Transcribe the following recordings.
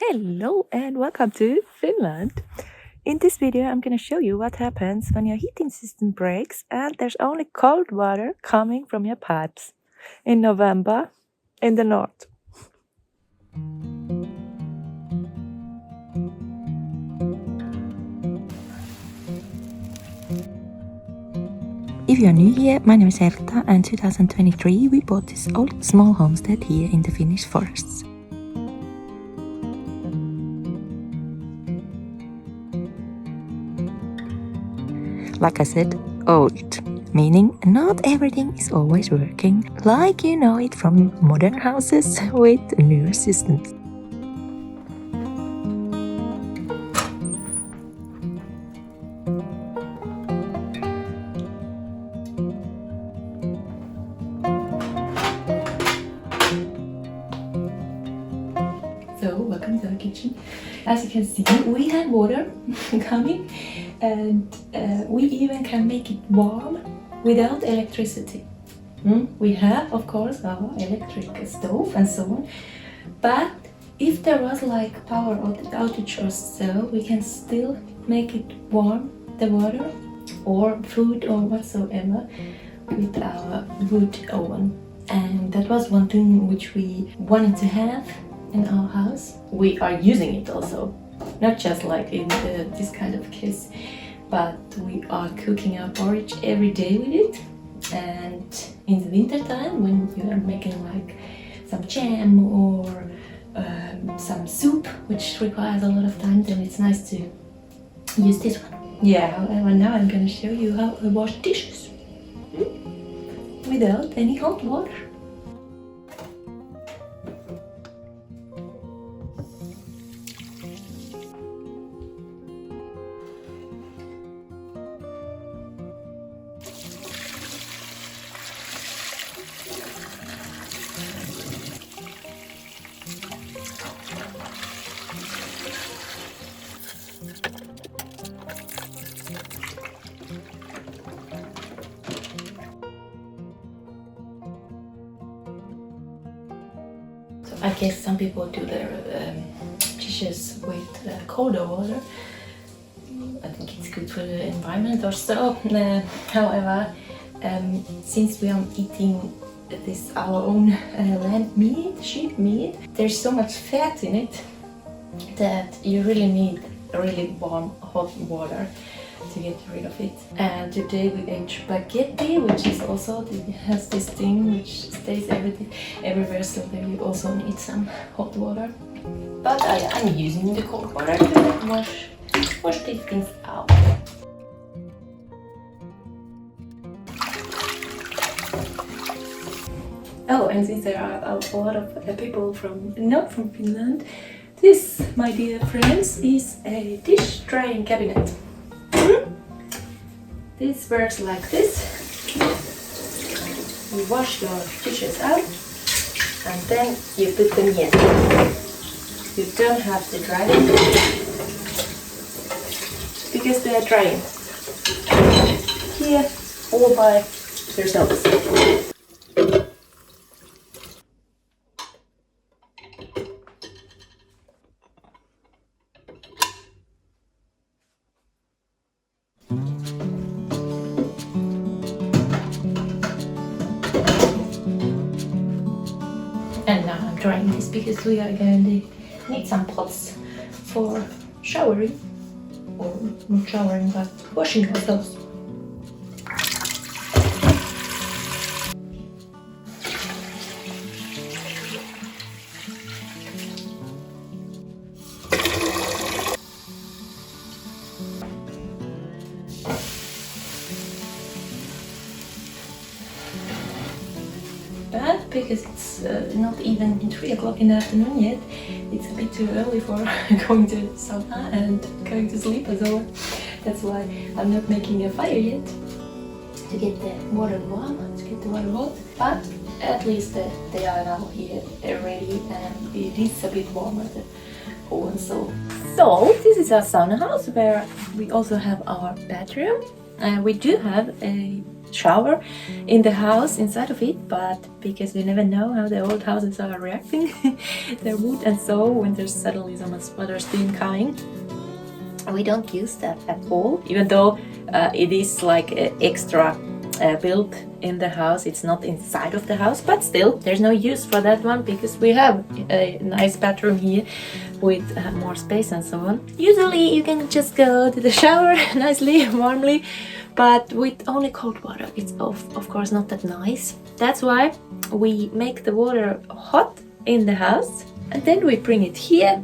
Hello and welcome to Finland. In this video I'm going to show you what happens when your heating system breaks and there's only cold water coming from your pipes in November in the north. If you're new here, my name is Herta and in 2023 we bought this old small homestead here in the Finnish forests. Like I said, old, meaning not everything is always working like you know it from modern houses with newer systems. So, welcome to the kitchen. As you can see, we have water coming and we even can make it warm without electricity. We have, of course, our electric stove and so on, but if there was like power outage or so, we can still make it warm, the water or food or whatsoever, with our wood oven. And that was one thing which we wanted to have in our house. We are using it also, not just like in this kind of case, but we are cooking our porridge every day with it. And in the winter time, when you are making like some jam or some soup, which requires a lot of time, then it's nice to use this one. Yeah, however, now I'm gonna show you how I wash dishes without any hot water. I guess some people do their dishes with colder water. I think it's good for the environment or so. However, since we are eating this our own lamb meat, sheep meat, there's so much fat in it that you really need really warm hot water to get rid of it. And today we ate spaghetti, which is also has this thing which stays everywhere, so there you also need some hot water. But I'm using the cold water to wash these things out. Oh, and since there are a lot of people not from Finland, this, my dear friends, is a dish drying cabinet. This works like this. You wash your dishes out and then you put them in. You don't have to dry them because they are drying here all by themselves. And now I'm drying this because we are going to need some pots for showering, or not showering but washing our clothes. But because it's not even 3 o'clock in the afternoon yet, it's a bit too early for going to sauna and going to sleep as well. That's why I'm not making a fire yet to get the water warm, to get the water hot. But at least they are now here, they're ready, and it is a bit warmer the oven. So this is our sauna house where we also have our bathroom. We do have a shower in the house inside of it, but because we never know how the old houses are reacting, their wood, and so when there's suddenly so much water steam coming, we don't use that at all, even though it is like extra built in the house. It's not inside of the house, but still there's no use for that one because we have a nice bathroom here with more space and so on. Usually you can just go to the shower nicely, warmly, but with only cold water it's of course not that nice. That's why we make the water hot in the house, and then we bring it here,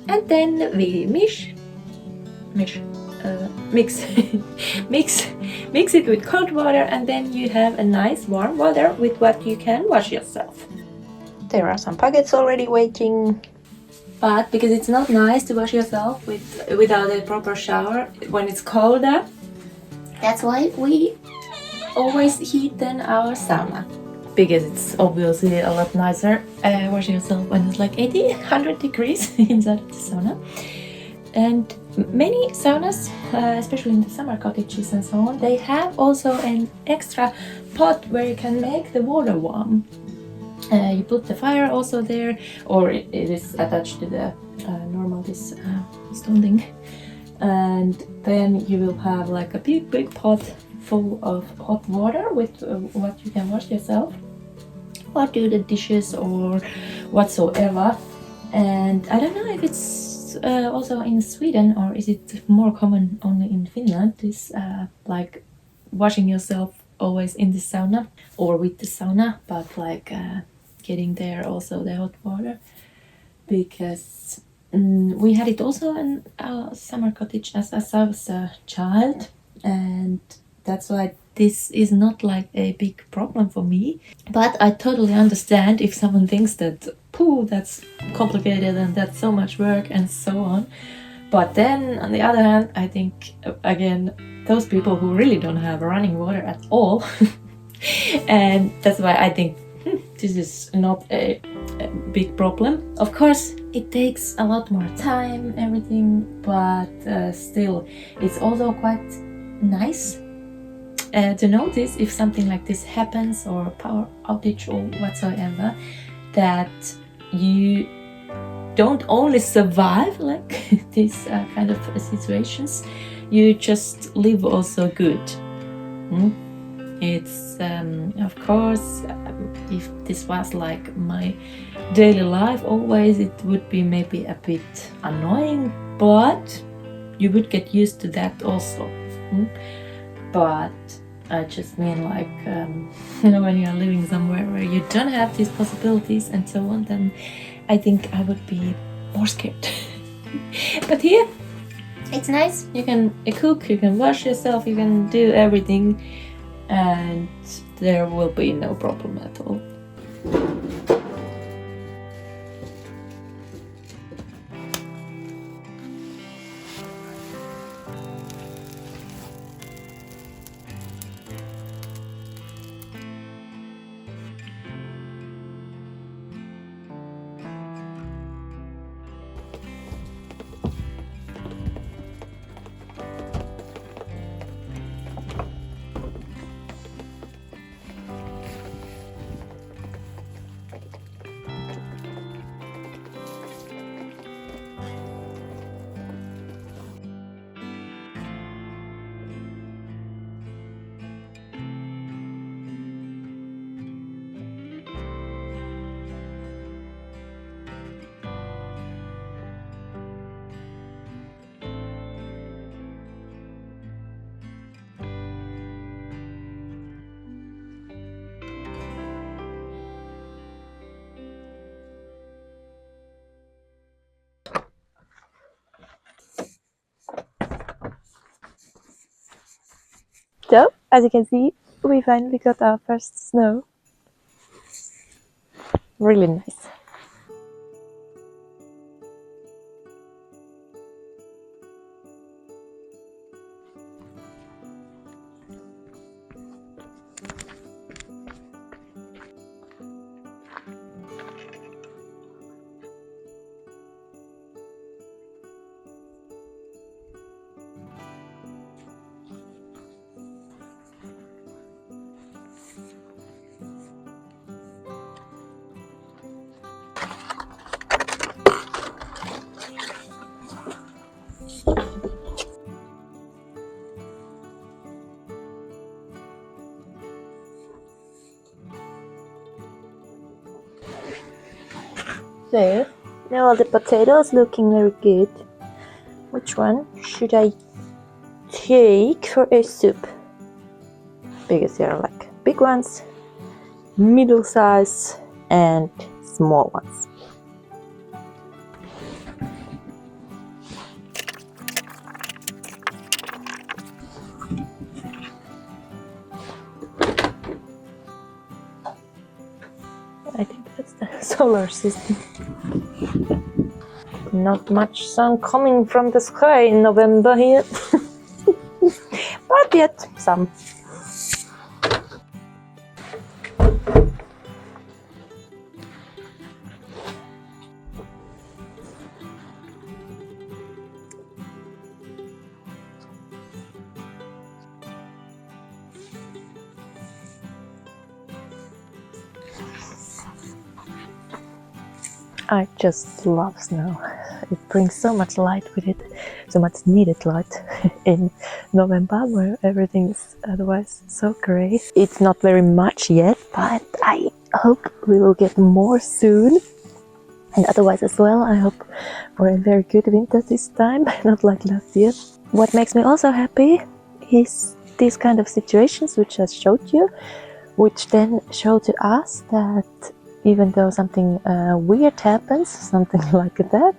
and then we mix mix it with cold water, and then you have a nice warm water with what you can wash yourself. There are some buckets already waiting, but because it's not nice to wash yourself without a proper shower when it's colder, that's why we always heat then our sauna, because it's obviously a lot nicer washing yourself when it's like 100 degrees inside of the sauna. And many saunas, especially in the summer cottages and so on, they have also an extra pot where you can make the water warm. You put the fire also there, or it is attached to the normal this stone thing, and then you will have like a big pot full of hot water with what you can wash yourself or do the dishes or whatsoever. And I don't know if it's also in Sweden, or is it more common only in Finland, this like washing yourself always in the sauna or with the sauna, but like getting there also the hot water, because we had it also in our summer cottage as I was a child, and that's why this is not like a big problem for me. But I totally understand if someone thinks that, pooh, that's complicated and that's so much work and so on. But then on the other hand, I think again, those people who really don't have running water at all, and that's why I think this is not a big problem. Of course, it takes a lot more time, everything, but still, it's also quite nice to notice if something like this happens, or power outage or whatsoever, that you don't only survive like these kind of situations, you just live also good. It's of course, if this was like my daily life always, it would be maybe a bit annoying, but you would get used to that also. But I just mean like when you're living somewhere where you don't have these possibilities and so on, then I think I would be more scared. But here it's nice, you can cook, you can wash yourself, you can do everything, and there will be no problem at all. So, as you can see, we finally got our first snow. Really nice. So, now all the potatoes looking very good. Which one should I take for a soup? Because there are like big ones, middle size, and small ones. I think that's the solar system. Not much sun coming from the sky in November here, but yet some. I just love snow. It brings so much light with it, so much needed light in November where everything is otherwise so grey. It's not very much yet, but I hope we will get more soon. And otherwise as well, I hope for a very good winter this time, not like last year. What makes me also happy is these kind of situations which I showed you, which then show to us that even though something weird happens, something like that,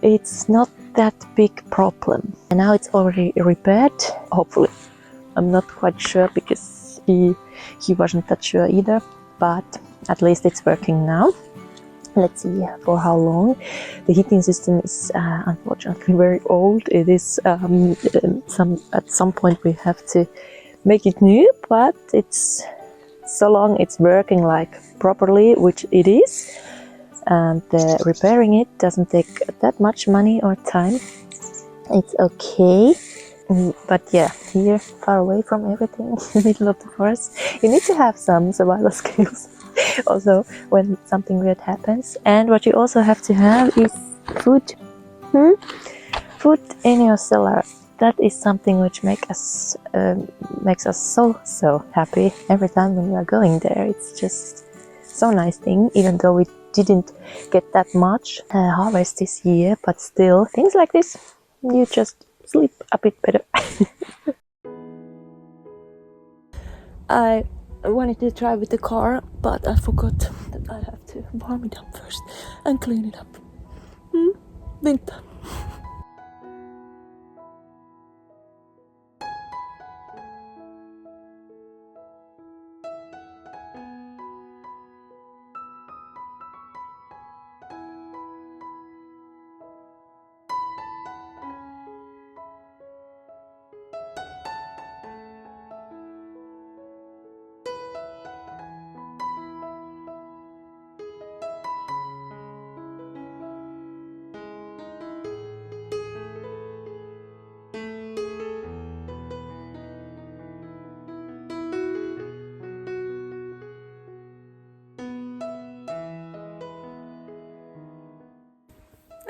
it's not that big problem. And now it's already repaired, hopefully. I'm not quite sure because he wasn't that sure either, but at least it's working now. Let's see for how long. The heating system is unfortunately very old. It is at some point we have to make it new, but it's so long it's working like properly, which it is, and repairing it doesn't take that much money or time. It's okay. But yeah, here far away from everything in the middle of the forest, you need to have some survival skills also when something weird happens. And what you also have to have is food. Food in your cellar. That is something which makes us so happy every time when we are going there. It's just so nice thing, even though we didn't get that much harvest this year, but still things like this, you just sleep a bit better. I wanted to try with the car, but I forgot that I have to warm it up first and clean it up. Winter.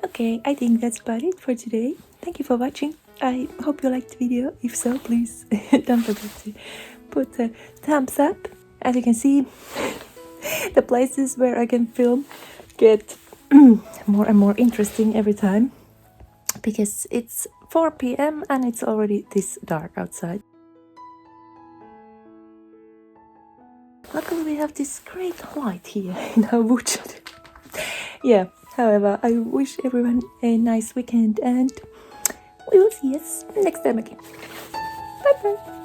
Okay, I think that's about it for today. Thank you for watching. I hope you liked the video. If so, please don't forget to put a thumbs up. As you can see, the places where I can film get more and more interesting every time, because it's 4 p.m. and it's already this dark outside. Luckily we have this great light here in our woodshed. Yeah, however, I wish everyone a nice weekend and we will see us next time again. Bye bye!